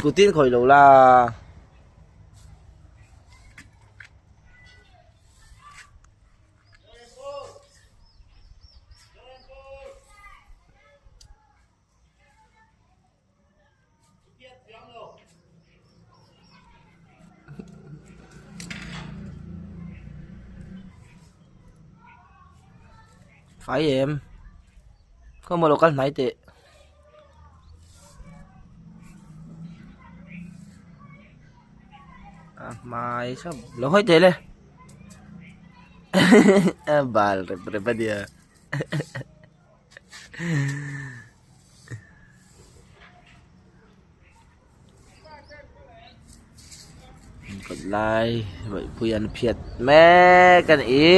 Cô tiên khỏi lỗ là phải em có một lỗ cắt máy tệ mai sao lỗ hơi tệ lên bal repre diaกดไลค์ไว้ผู้ยันเพียดแม่กันอี